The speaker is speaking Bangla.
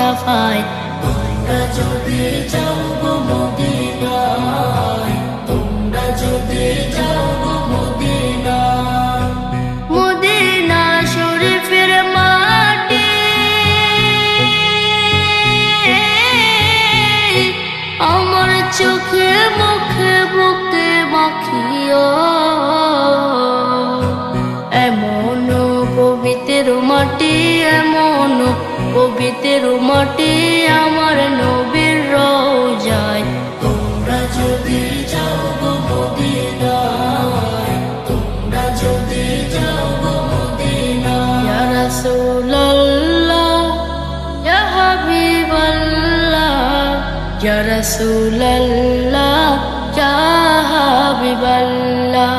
সাফায়াত। তোমরা যদি যাও গো মদিনায়, তোমরা যদি যাও গো মদিনায়, মদিনা শরীফের মাটি আমার চোখে মুখে বুকে মাখিও। এমন পবিত্র মাটি, এমন পবিত্র মাটি আমার নবীর রওজায়। তোমরা যদি যাও গো মদিনায়, তোমরা যদি যাও গো মদিনায়। ইয়া রাসূলুল্লাহ ইয়া হাবিবাল্লাহ, ইয়া রাসূলুল্লাহ ইয়া হাবিবাল্লাহ।